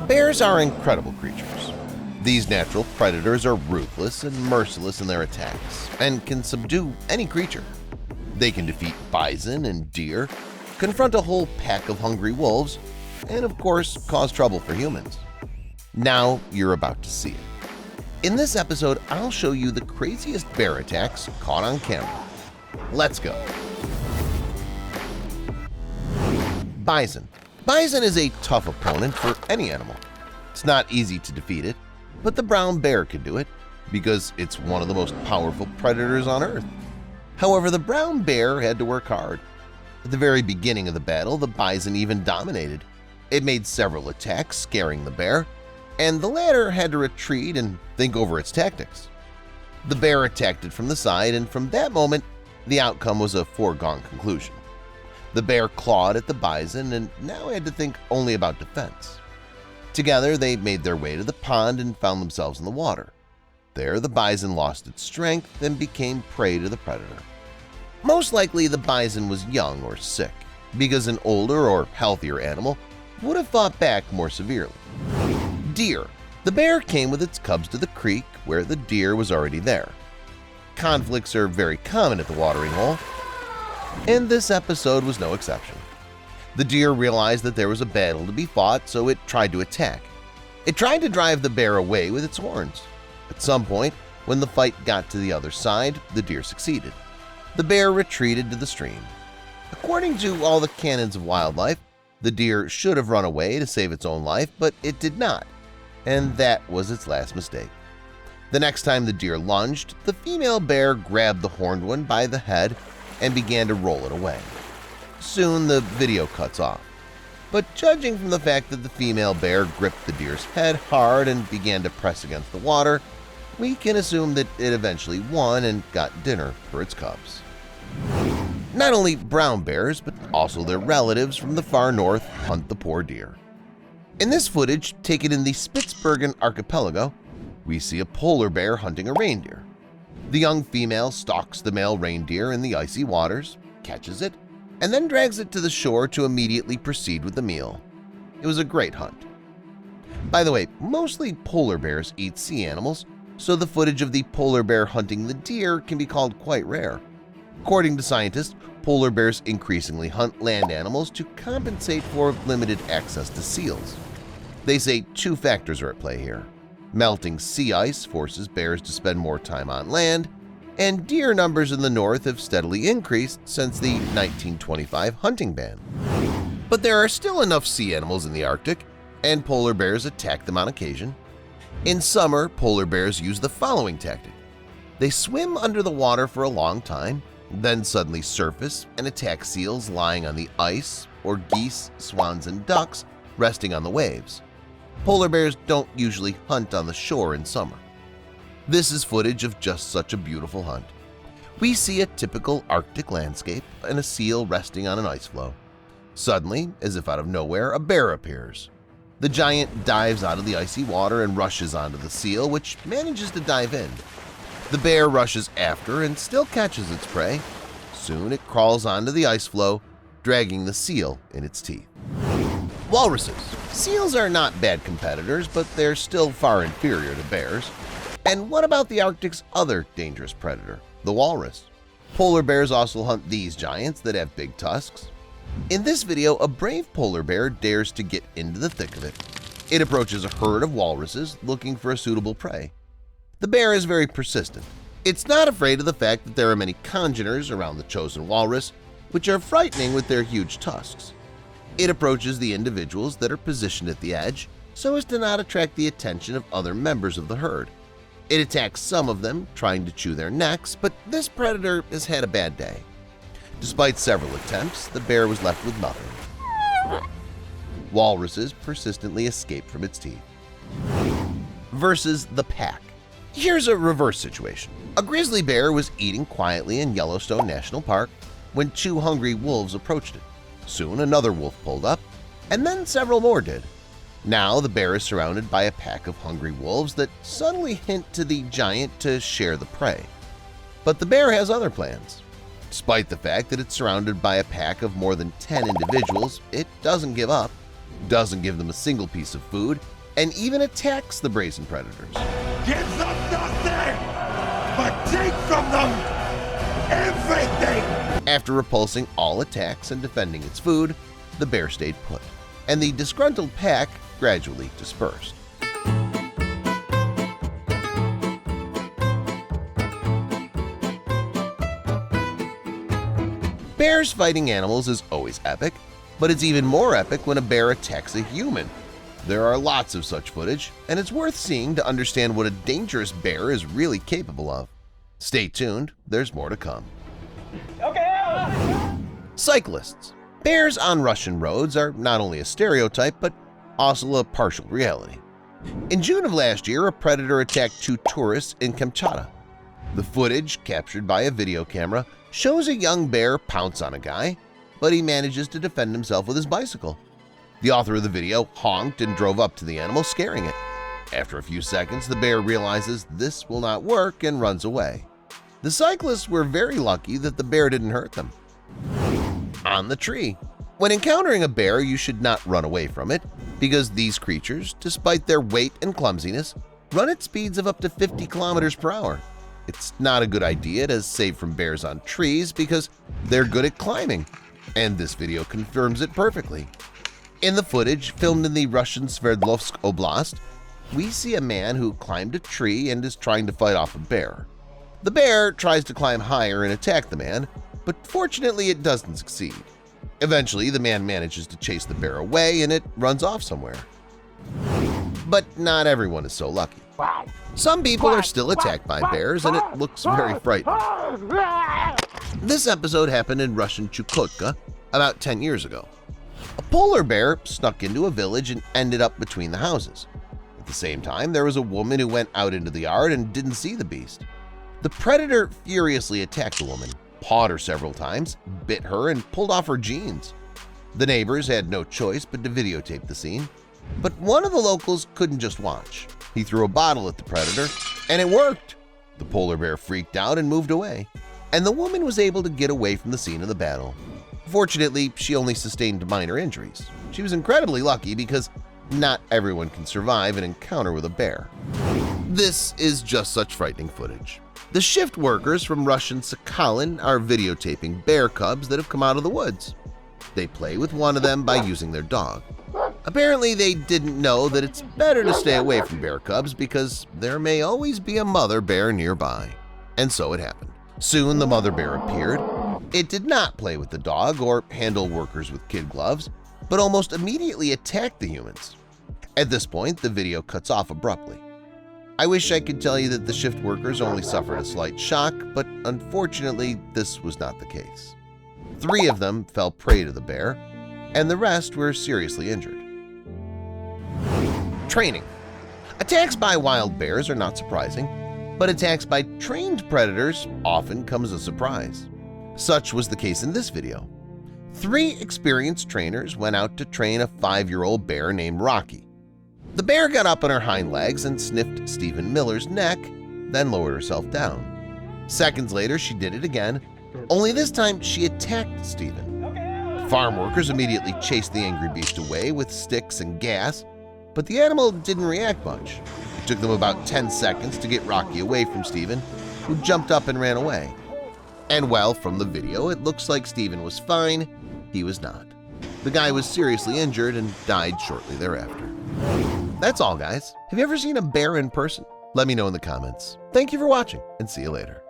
Bears are incredible creatures. These natural predators are ruthless and merciless in their attacks and can subdue any creature. They can defeat bison and deer, confront a whole pack of hungry wolves, and of course cause trouble for humans. Now you're about to see it. In this episode, I'll show you the craziest bear attacks caught on camera. Let's go! Bison. Bison is a tough opponent for any animal. It's not easy to defeat it, but the brown bear can do it because it's one of the most powerful predators on Earth. However, the brown bear had to work hard. At the very beginning of the battle, the bison even dominated. It made several attacks, scaring the bear, and the latter had to retreat and think over its tactics. The bear attacked it from the side, and from that moment, the outcome was a foregone conclusion. The bear clawed at the bison and now had to think only about defense. Together, they made their way to the pond and found themselves in the water. There, the bison lost its strength and became prey to the predator. Most likely, the bison was young or sick, because an older or healthier animal would have fought back more severely. Deer. The bear came with its cubs to the creek where the deer was already there. Conflicts are very common at the watering hole, and this episode was no exception. The deer realized that there was a battle to be fought, so it tried to attack. It tried to drive the bear away with its horns. At some point, when the fight got to the other side, the deer succeeded. The bear retreated to the stream. According to all the canons of wildlife, the deer should have run away to save its own life, but it did not, and that was its last mistake. The next time the deer lunged, the female bear grabbed the horned one by the head and began to roll it away. Soon the video cuts off, but judging from the fact that the female bear gripped the deer's head hard and began to press against the water, we can assume that it eventually won and got dinner for its cubs. Not only brown bears, but also their relatives from the far north hunt the poor deer. In this footage, taken in the Spitsbergen archipelago, we see a polar bear hunting a reindeer. The young female stalks the male reindeer in the icy waters, catches it, and then drags it to the shore to immediately proceed with the meal. It was a great hunt. By the way, mostly polar bears eat sea animals, so the footage of the polar bear hunting the deer can be called quite rare. According to scientists, polar bears increasingly hunt land animals to compensate for limited access to seals. They say two factors are at play here. Melting sea ice forces bears to spend more time on land, and deer numbers in the north have steadily increased since the 1925 hunting ban. But there are still enough sea animals in the Arctic, and polar bears attack them on occasion. In summer, polar bears use the following tactic. They swim under the water for a long time, then suddenly surface and attack seals lying on the ice or geese, swans, and ducks resting on the waves. Polar bears don't usually hunt on the shore in summer. This is footage of just such a beautiful hunt. We see a typical Arctic landscape and a seal resting on an ice floe. Suddenly, as if out of nowhere, a bear appears. The giant dives out of the icy water and rushes onto the seal, which manages to dive in. The bear rushes after and still catches its prey. Soon it crawls onto the ice floe, dragging the seal in its teeth. Walruses. Seals are not bad competitors, but they're still far inferior to bears. And what about the Arctic's other dangerous predator, the walrus? Polar bears also hunt these giants that have big tusks. In this video, a brave polar bear dares to get into the thick of it. It approaches a herd of walruses looking for a suitable prey. The bear is very persistent. It's not afraid of the fact that there are many congeners around the chosen walrus, which are frightening with their huge tusks. It approaches the individuals that are positioned at the edge so as to not attract the attention of other members of the herd. It attacks some of them, trying to chew their necks, but this predator has had a bad day. Despite several attempts, the bear was left with nothing. Walruses persistently escape from its teeth. Versus the pack. Here's a reverse situation. A grizzly bear was eating quietly in Yellowstone National Park when two hungry wolves approached it. Soon another wolf pulled up, and then several more did. Now the bear is surrounded by a pack of hungry wolves that suddenly hint to the giant to share the prey. But the bear has other plans. Despite the fact that it's surrounded by a pack of more than 10 individuals, it doesn't give up. doesn't give them a single piece of food, and even attacks the brazen predators. Give them nothing, but take from them everything! After repulsing all attacks and defending its food, the bear stayed put, and the disgruntled pack gradually dispersed. Bears fighting animals is always epic, but it's even more epic when a bear attacks a human. There are lots of such footage, and it's worth seeing to understand what a dangerous bear is really capable of. Stay tuned, there's more to come. Okay. Cyclists. Bears on Russian roads are not only a stereotype, but also a partial reality. In June of last year, a predator attacked 2 tourists in Kamchatka. The footage, captured by a video camera, shows a young bear pounce on a guy, but he manages to defend himself with his bicycle. The author of the video honked and drove up to the animal, scaring it. After a few seconds, the bear realizes this will not work and runs away. The cyclists were very lucky that the bear didn't hurt them. On the tree. When encountering a bear, you should not run away from it, because these creatures, despite their weight and clumsiness, run at speeds of up to 50 kilometers per hour. It's not a good idea to save from bears on trees because they're good at climbing, and this video confirms it perfectly. In the footage filmed in the Russian Sverdlovsk Oblast, we see a man who climbed a tree and is trying to fight off a bear. The bear tries to climb higher and attack the man, but fortunately it doesn't succeed. Eventually, the man manages to chase the bear away and it runs off somewhere. But not everyone is so lucky. Some people are still attacked by bears, and it looks very frightening. This episode happened in Russian Chukotka about 10 years ago. A polar bear snuck into a village and ended up between the houses. At the same time, there was a woman who went out into the yard and didn't see the beast. The predator furiously attacked the woman, pawed her several times, bit her, and pulled off her jeans. The neighbors had no choice but to videotape the scene. But one of the locals couldn't just watch. He threw a bottle at the predator, and it worked. The polar bear freaked out and moved away, and the woman was able to get away from the scene of the battle. Fortunately, she only sustained minor injuries. She was incredibly lucky because not everyone can survive an encounter with a bear. This is just such frightening footage. The shift workers from Russian Sakhalin are videotaping bear cubs that have come out of the woods. They play with one of them by using their dog. Apparently, they didn't know that it's better to stay away from bear cubs because there may always be a mother bear nearby. And so it happened. Soon the mother bear appeared. It did not play with the dog or handle workers with kid gloves, but almost immediately attacked the humans. At this point, the video cuts off abruptly. I wish I could tell you that the shift workers only suffered a slight shock, but unfortunately, this was not the case. 3 of them fell prey to the bear, and the rest were seriously injured. Training. Attacks by wild bears are not surprising, but attacks by trained predators often come as a surprise. Such was the case in this video. 3 experienced trainers went out to train a 5-year-old bear named Rocky. The bear got up on her hind legs and sniffed Stephen Miller's neck, then lowered herself down. Seconds later, she did it again, only this time she attacked Stephen. Farm workers immediately chased the angry beast away with sticks and gas, but the animal didn't react much. It took them about 10 seconds to get Rocky away from Stephen, who jumped up and ran away. And while from the video it looks like Stephen was fine, he was not. The guy was seriously injured and died shortly thereafter. That's all, guys. Have you ever seen a bear in person? Let me know in the comments. Thank you for watching, and see you later.